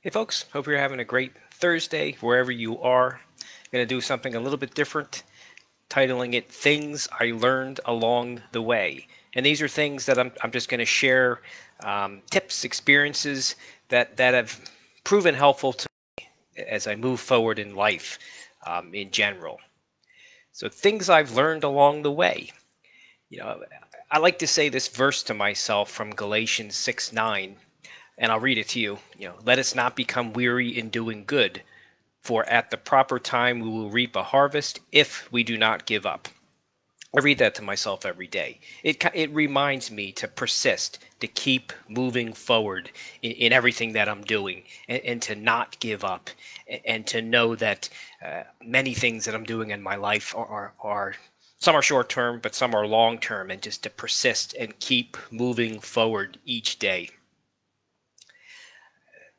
Hey folks, hope you're having a great Thursday wherever you are. I'm going to do something a little bit different, titling it Things I Learned Along the Way. And these are things that I'm just going to share tips, experiences that have proven helpful to me as I move forward in life in general. So, things I've learned along the way. You know, I like to say this verse to myself from Galatians 6:9, and I'll read it to you. Let us not become weary in doing good, for at the proper time we will reap a harvest if we do not give up. I read that to myself every day. It reminds me to persist, to keep moving forward in everything that I'm doing, and to not give up, and to know that many things that I'm doing in my life are some are short term, but some are long term, and just to persist and keep moving forward each day.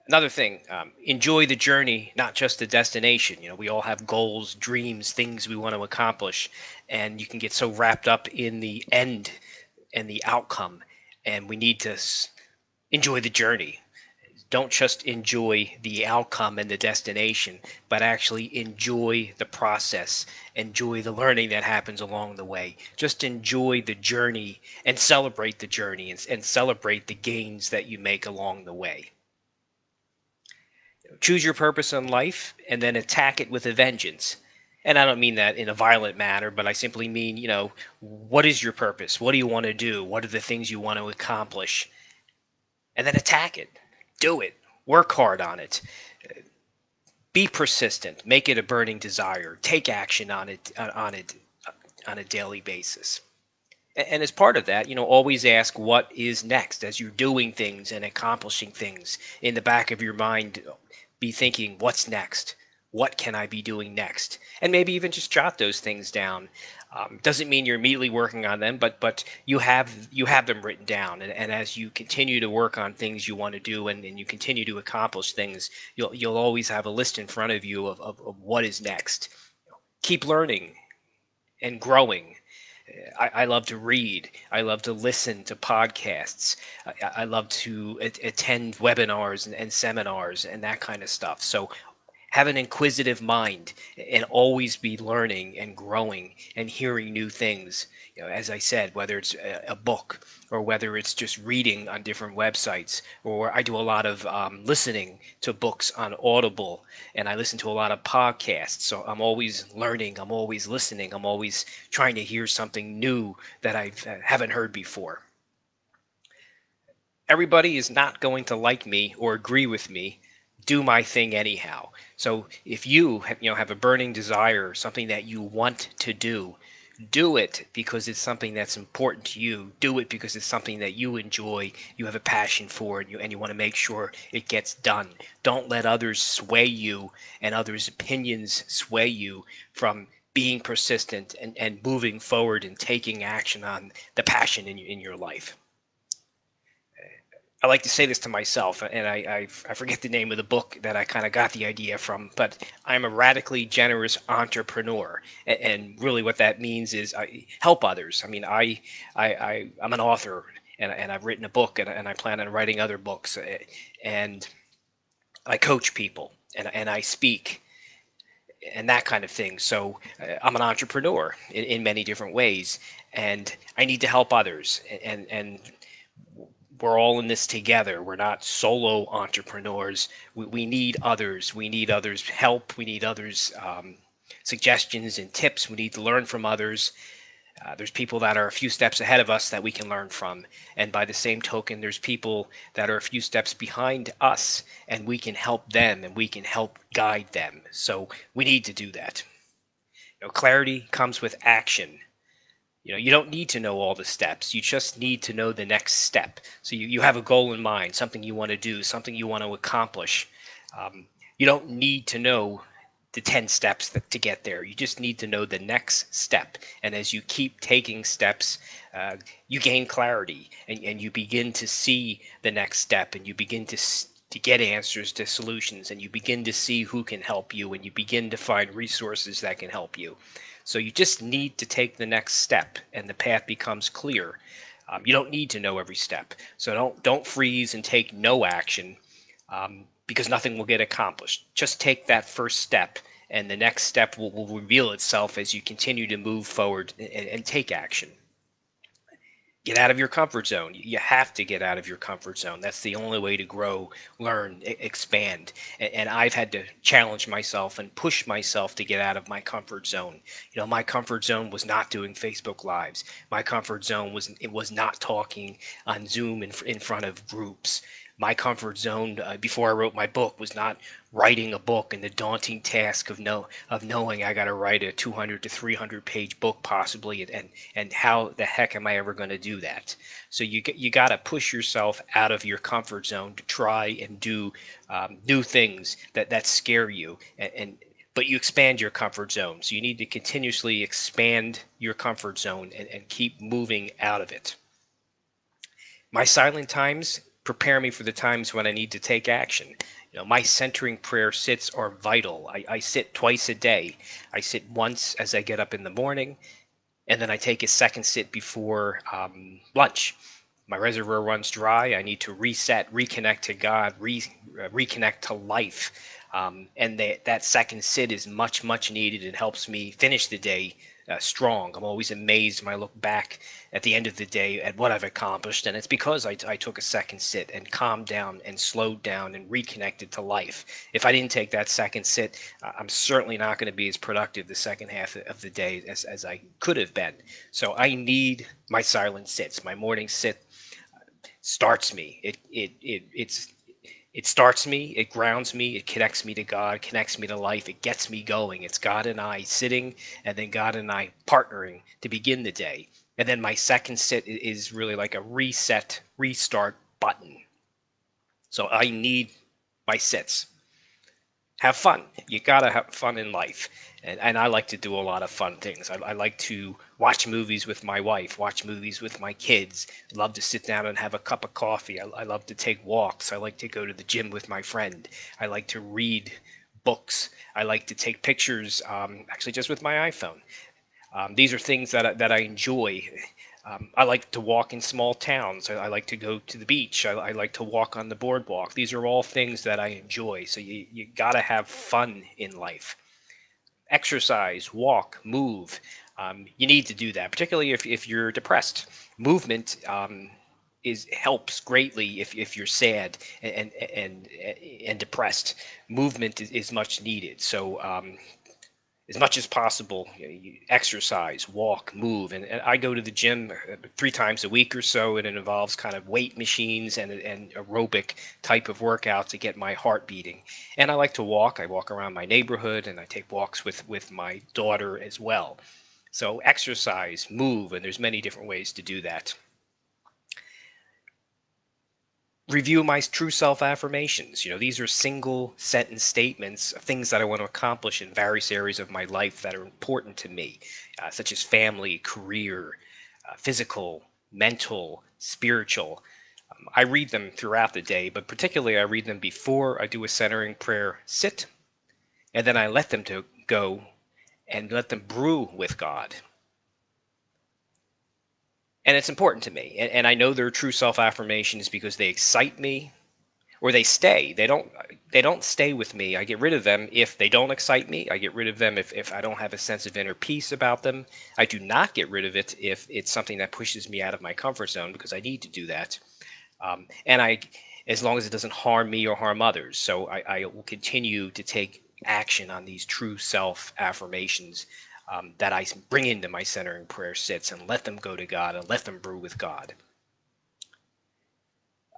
Another thing, enjoy the journey, not just the destination. We all have goals, dreams, things we want to accomplish, and you can get so wrapped up in the end and the outcome. And we need to enjoy the journey. Don't just enjoy the outcome and the destination, but actually enjoy the process, enjoy the learning that happens along the way. Just enjoy the journey and celebrate the journey, and celebrate the gains that you make along the way. Choose your purpose in life and then attack it with a vengeance. And I don't mean that in a violent manner, but I simply mean, what is your purpose? What do you want to do? What are the things you want to accomplish? And then attack it. Do it. Work hard on it. Be persistent. Make it a burning desire. Take action on a daily basis. And as part of that, always ask what is next as you're doing things and accomplishing things. In the back of your mind, be thinking, what's next? What can I be doing next? And maybe even just jot those things down. Doesn't mean you're immediately working on them, but you have them written down. And as you continue to work on things you want to do, and you continue to accomplish things, you'll always have a list in front of you of what is next. Keep learning and growing. I love to read. I love to listen to podcasts. I love to attend webinars and seminars and that kind of stuff. So have an inquisitive mind and always be learning and growing and hearing new things. As I said, whether it's a book or whether it's just reading on different websites, or I do a lot of listening to books on Audible, and I listen to a lot of podcasts. So I'm always learning, I'm always listening, I'm always trying to hear something new that I haven't heard before. Everybody is not going to like me or agree with me. Do my thing anyhow. So if you have a burning desire, something that you want to do it because it's something that's important to you. Do it because it's something that you enjoy, you have a passion for, and you want to make sure it gets done. Don't let others sway you and others' opinions sway you from being persistent and moving forward and taking action on the passion in your life. I like to say this to myself, and I forget the name of the book that I kind of got the idea from, but I'm a radically generous entrepreneur, and really what that means is I help others. I mean, I'm an author, and I've written a book, and I plan on writing other books, and I coach people, and I speak, and that kind of thing. So I'm an entrepreneur in many different ways, and I need to help others, and we're all in this together. We're not solo entrepreneurs. We need others. We need others' help. We need others' suggestions and tips. We need to learn from others. There's people that are a few steps ahead of us that we can learn from. And by the same token, there's people that are a few steps behind us, and we can help them and we can help guide them. So we need to do that. Clarity comes with action. You don't need to know all the steps. You just need to know the next step. So you have a goal in mind, something you want to do, something you want to accomplish. You don't need to know the 10 steps to get there. You just need to know the next step. And as you keep taking steps, you gain clarity, and you begin to see the next step, and you begin to get answers to solutions, and you begin to see who can help you, and you begin to find resources that can help you. So you just need to take the next step, and the path becomes clear. You don't need to know every step, so don't freeze and take no action. because nothing will get accomplished. Just take that first step, and the next step will reveal itself as you continue to move forward and take action. Get out of your comfort zone. You have to get out of your comfort zone. That's the only way to grow, learn, expand. And I've had to challenge myself and push myself to get out of my comfort zone. My comfort zone was not doing Facebook lives. My comfort zone was not talking on Zoom in front of groups. My comfort zone before I wrote my book was not writing a book and the daunting task of knowing I got to write a 200 to 300 page book possibly, and how the heck am I ever going to do that? So you got to push yourself out of your comfort zone to try and do new things that scare you, but you expand your comfort zone. So you need to continuously expand your comfort zone and keep moving out of it. My silent times prepare me for the times when I need to take action. My centering prayer sits are vital. I sit twice a day. I sit once as I get up in the morning, and then I take a second sit before lunch. My reservoir runs dry. I need to reset, reconnect to God, reconnect to life. And that second sit is much, much needed. It helps me finish the day strong. I'm always amazed when I look back at the end of the day at what I've accomplished. And it's because I took a second sit and calmed down and slowed down and reconnected to life. If I didn't take that second sit, I'm certainly not going to be as productive the second half of the day as I could have been. So I need my silent sits. My morning sit starts me. It starts me, it grounds me, it connects me to God, connects me to life, it gets me going. It's God and I sitting, and then God and I partnering to begin the day. And then my second sit is really like a reset, restart button. So I need my sits. Have fun. You gotta have fun in life. And I like to do a lot of fun things. I like to watch movies with my wife, watch movies with my kids. I love to sit down and have a cup of coffee. I love to take walks. I like to go to the gym with my friend. I like to read books. I like to take pictures, actually just with my iPhone. These are things that I enjoy. I like to walk in small towns. I like to go to the beach. I like to walk on the boardwalk. These are all things that I enjoy. So you got to have fun in life. Exercise, walk, move. You need to do that, particularly if you're depressed. Movement is helps greatly if you're sad and depressed. Movement is much needed. So as much as possible, you exercise, walk, move. And I go to the gym 3 times a week or so, and it involves kind of weight machines and aerobic type of workout to get my heart beating. And I like to walk. I walk around my neighborhood, and I take walks with my daughter as well. So exercise, move, and there's many different ways to do that. Review my true self affirmations. These are single sentence statements of things that I want to accomplish in various areas of my life that are important to me, such as family, career, physical, mental, spiritual. I read them throughout the day, but particularly I read them before I do a centering prayer sit, and then I let them to go and let them brew with God. And it's important to me. And I know they're true self affirmations because they excite me, or they stay. They don't stay with me. I get rid of them if they don't excite me. I get rid of them if I don't have a sense of inner peace about them. I do not get rid of it if it's something that pushes me out of my comfort zone, because I need to do that. And as long as it doesn't harm me or harm others. So I will continue to take action on these true self affirmations that I bring into my centering prayer sits, and let them go to God and let them brew with God.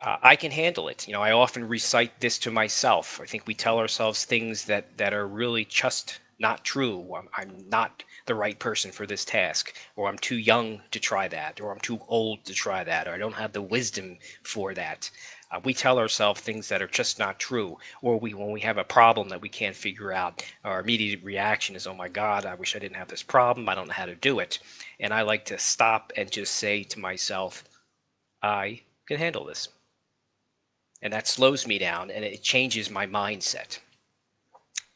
I can handle it. I often recite this to myself. I think we tell ourselves things that are really just not true. I'm not the right person for this task, or I'm too young to try that, or I'm too old to try that, or I don't have the wisdom for that. We tell ourselves things that are just not true, or when we have a problem that we can't figure out, our immediate reaction is, "Oh my God, I wish I didn't have this problem. I don't know how to do it." And I like to stop and just say to myself, "I can handle this." And that slows me down, and it changes my mindset.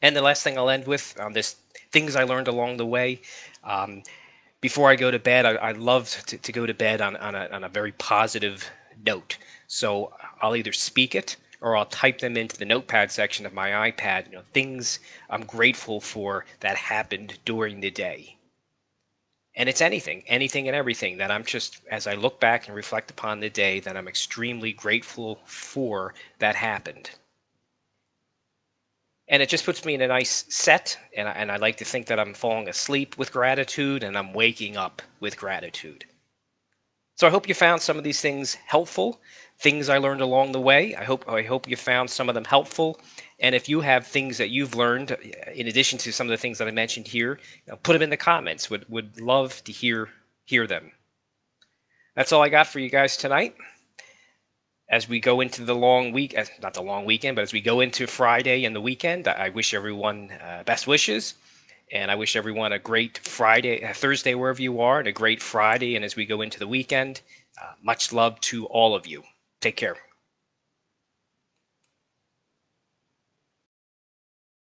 And the last thing I'll end with on this things I learned along the way. Um, Before I go to bed, I love to go to bed on a very positive note. So I'll either speak it, or I'll type them into the notepad section of my iPad, things I'm grateful for that happened during the day. And it's anything and everything that I'm just, as I look back and reflect upon the day, that I'm extremely grateful for that happened. And it just puts me in a nice set. And I like to think that I'm falling asleep with gratitude and I'm waking up with gratitude. So I hope you found some of these things helpful, things I learned along the way. I hope you found some of them helpful. And if you have things that you've learned in addition to some of the things that I mentioned here, put them in the comments. Would love to hear them. That's all I got for you guys tonight. As we go into the long week, not the long weekend, but as we go into Friday and the weekend, I wish everyone best wishes. And I wish everyone a great Friday, Thursday, wherever you are, and a great Friday. And as we go into the weekend, much love to all of you. Take care.